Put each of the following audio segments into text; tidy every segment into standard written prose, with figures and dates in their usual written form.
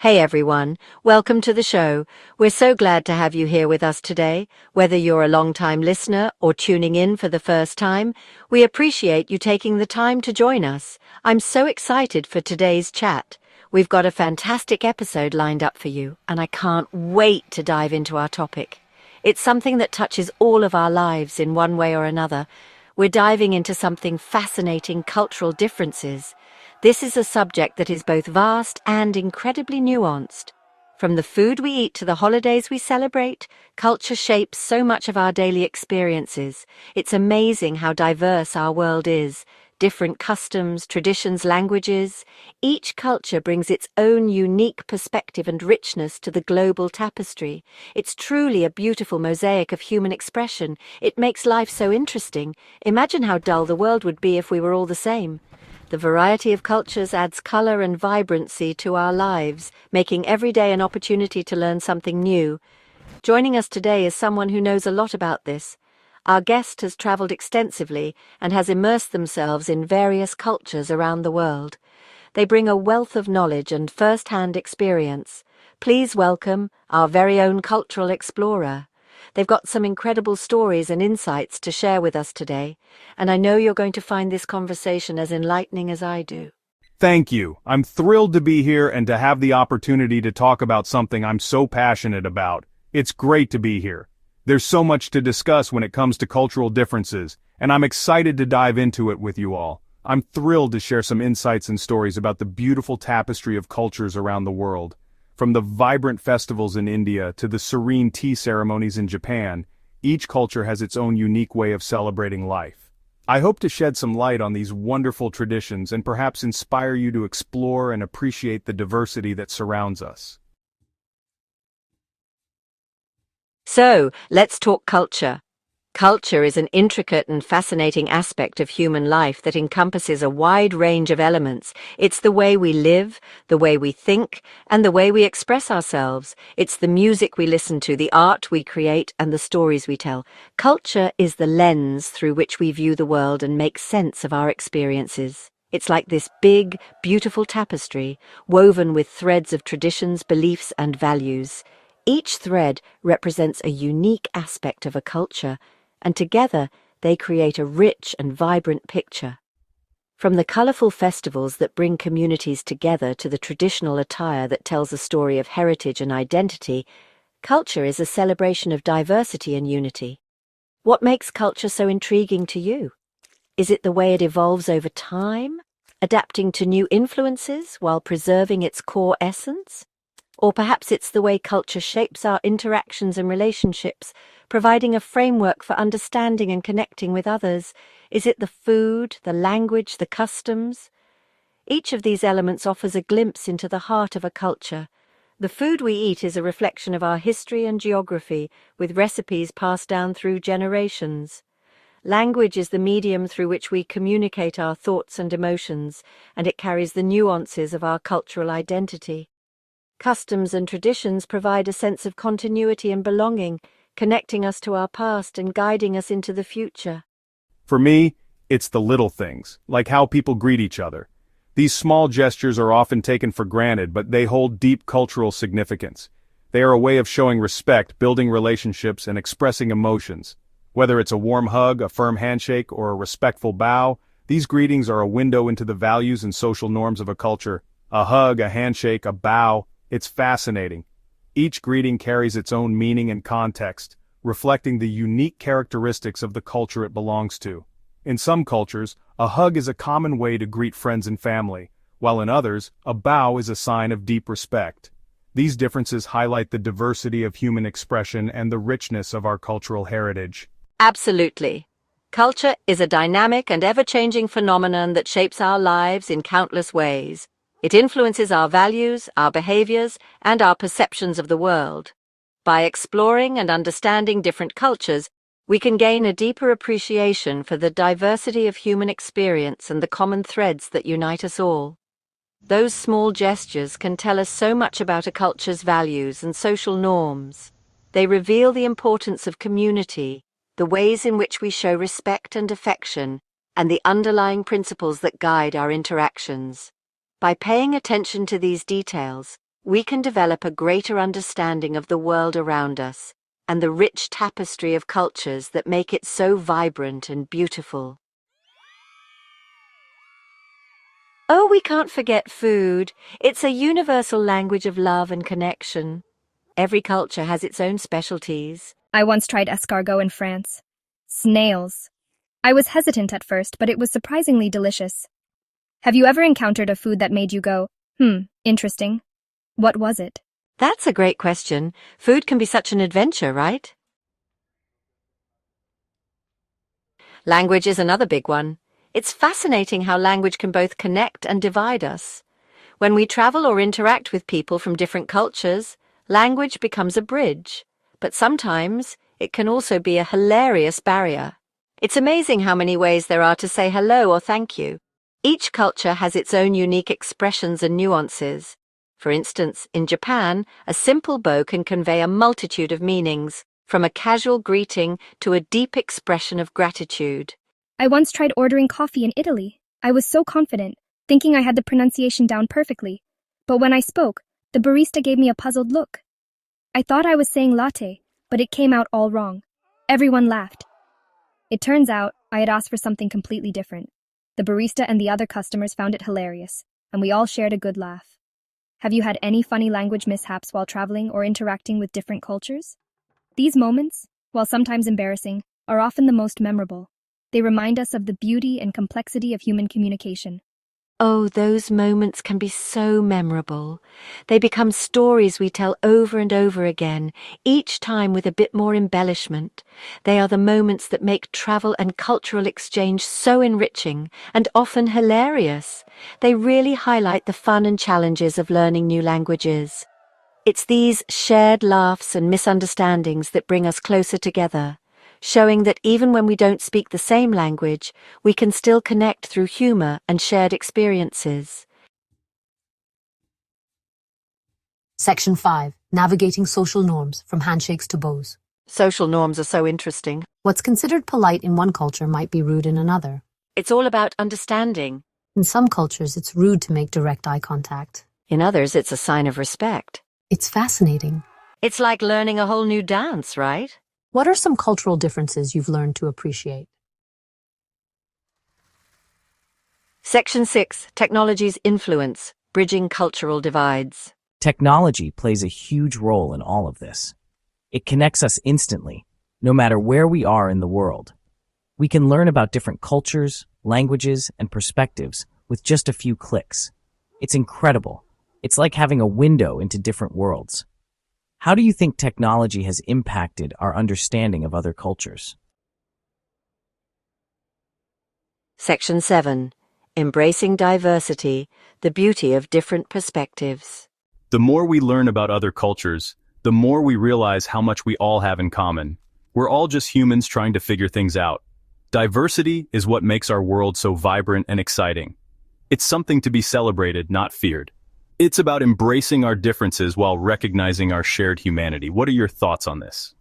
Hey everyone, welcome to the show. We're so glad to have you here with us today. Whether you're a long-time listener or tuning in for the first time, we appreciate you taking the time to join us. I'm so excited for today's chat. We've got a fantastic episode lined up for you, and I can't wait to dive into our topic. It's something that touches all of our lives in one way or another. We're diving into something fascinating: cultural differences. This is a subject that is both vast and incredibly nuanced. From the food we eat to the holidays we celebrate, culture shapes so much of our daily experiences. It's amazing how diverse our world is. Different customs, traditions, languages. Each culture brings its own unique perspective and richness to the global tapestry. It's truly a beautiful mosaic of human expression. It makes life so interesting. Imagine how dull the world would be if we were all the same. The variety of cultures adds color and vibrancy to our lives, making every day an opportunity to learn something new. Joining us today is someone who knows a lot about this. Our guest has traveled extensively and has immersed themselves in various cultures around the world. They bring a wealth of knowledge and first-hand experience. Please welcome our very own cultural explorer. They've got some incredible stories and insights to share with us today, and I know you're going to find this conversation as enlightening as I do. Thank you. I'm thrilled to be here and to have the opportunity to talk about something I'm so passionate about. It's great to be here. There's so much to discuss when it comes to cultural differences, and I'm excited to dive into it with you all. I'm thrilled to share some insights and stories about the beautiful tapestry of cultures around the world. From the vibrant festivals in India to the serene tea ceremonies in Japan, each culture has its own unique way of celebrating life. I hope to shed some light on these wonderful traditions and perhaps inspire you to explore and appreciate the diversity that surrounds us. So, let's talk culture. Culture is an intricate and fascinating aspect of human life that encompasses a wide range of elements. It's the way we live, the way we think, and the way we express ourselves. It's the music we listen to, the art we create, and the stories we tell. Culture is the lens through which we view the world and make sense of our experiences. It's like this big, beautiful tapestry, woven with threads of traditions, beliefs, and values. Each thread represents a unique aspect of a culture, and together they create a rich and vibrant picture. From the colorful festivals that bring communities together to the traditional attire that tells a story of heritage and identity, culture is a celebration of diversity and unity. What makes culture so intriguing to you? Is it the way it evolves over time, adapting to new influences while preserving its core essence? Or perhaps it's the way culture shapes our interactions and relationships, providing a framework for understanding and connecting with others. Is it the food, the language, the customs? Each of these elements offers a glimpse into the heart of a culture. The food we eat is a reflection of our history and geography, with recipes passed down through generations. Language is the medium through which we communicate our thoughts and emotions, and it carries the nuances of our cultural identity. Customs and traditions provide a sense of continuity and belonging, connecting us to our past and guiding us into the future. For me, it's the little things, like how people greet each other. These small gestures are often taken for granted, but they hold deep cultural significance. They are a way of showing respect, building relationships, and expressing emotions. Whether it's a warm hug, a firm handshake, or a respectful bow, these greetings are a window into the values and social norms of a culture. A hug, a handshake, a bow. It's fascinating. Each greeting carries its own meaning and context, reflecting the unique characteristics of the culture it belongs to. In some cultures, a hug is a common way to greet friends and family, while in others, a bow is a sign of deep respect. These differences highlight the diversity of human expression and the richness of our cultural heritage. Absolutely. Culture is a dynamic and ever-changing phenomenon that shapes our lives in countless ways. It influences our values, our behaviors, and our perceptions of the world. By exploring and understanding different cultures, we can gain a deeper appreciation for the diversity of human experience and the common threads that unite us all. Those small gestures can tell us so much about a culture's values and social norms. They reveal the importance of community, the ways in which we show respect and affection, and the underlying principles that guide our interactions. By paying attention to these details, we can develop a greater understanding of the world around us and the rich tapestry of cultures that make it so vibrant and beautiful. Oh, we can't forget food. It's a universal language of love and connection. Every culture has its own specialties. I once tried escargot in France. Snails. I was hesitant at first, but it was surprisingly delicious. Have you ever encountered a food that made you go, interesting? What was it? That's a great question. Food can be such an adventure, right? Language is another big one. It's fascinating how language can both connect and divide us. When we travel or interact with people from different cultures, language becomes a bridge. But sometimes it can also be a hilarious barrier. It's amazing how many ways there are to say hello or thank you. Each culture has its own unique expressions and nuances. For instance, in Japan, a simple bow can convey a multitude of meanings, from a casual greeting to a deep expression of gratitude. I once tried ordering coffee in Italy. I was so confident, thinking I had the pronunciation down perfectly. But when I spoke, the barista gave me a puzzled look. I thought I was saying latte, but it came out all wrong. Everyone laughed. It turns out I had asked for something completely different. The barista and the other customers found it hilarious, and we all shared a good laugh. Have you had any funny language mishaps while traveling or interacting with different cultures? These moments, while sometimes embarrassing, are often the most memorable. They remind us of the beauty and complexity of human communication. Oh, those moments can be so memorable. They become stories we tell over and over again, each time with a bit more embellishment. They are the moments that make travel and cultural exchange so enriching and often hilarious. They really highlight the fun and challenges of learning new languages. It's these shared laughs and misunderstandings that bring us closer together, showing that even when we don't speak the same language, we can still connect through humor and shared experiences. Section 5. Navigating social norms, from handshakes to bows. Social norms are so interesting. What's considered polite in one culture might be rude in another. It's all about understanding. In some cultures, it's rude to make direct eye contact. In others, it's a sign of respect. It's fascinating. It's like learning a whole new dance, right? What are some cultural differences you've learned to appreciate? Section 6. Technology's influence, bridging cultural divides. Technology plays a huge role in all of this. It connects us instantly, no matter where we are in the world. We can learn about different cultures, languages, and perspectives with just a few clicks. It's incredible. It's like having a window into different worlds. How do you think technology has impacted our understanding of other cultures? Section 7. Embracing diversity, the beauty of different perspectives. The more we learn about other cultures, the more we realize how much we all have in common. We're all just humans trying to figure things out. Diversity is what makes our world so vibrant and exciting. It's something to be celebrated, not feared. It's about embracing our differences while recognizing our shared humanity. What are your thoughts on this?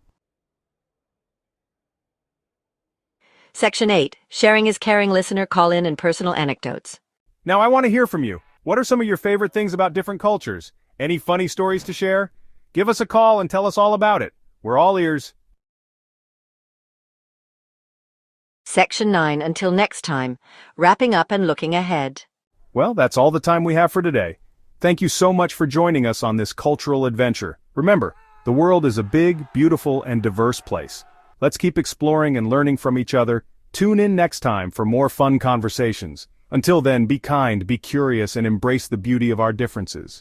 Section 8. Sharing is caring. Listener call-in and personal anecdotes. Now I want to hear from you. What are some of your favorite things about different cultures? Any funny stories to share? Give us a call and tell us all about it. We're all ears. Section 9. Until next time. Wrapping up and looking ahead. Well, that's all the time we have for today. Thank you so much for joining us on this cultural adventure. Remember, the world is a big, beautiful, and diverse place. Let's keep exploring and learning from each other. Tune in next time for more fun conversations. Until then, be kind, be curious, and embrace the beauty of our differences.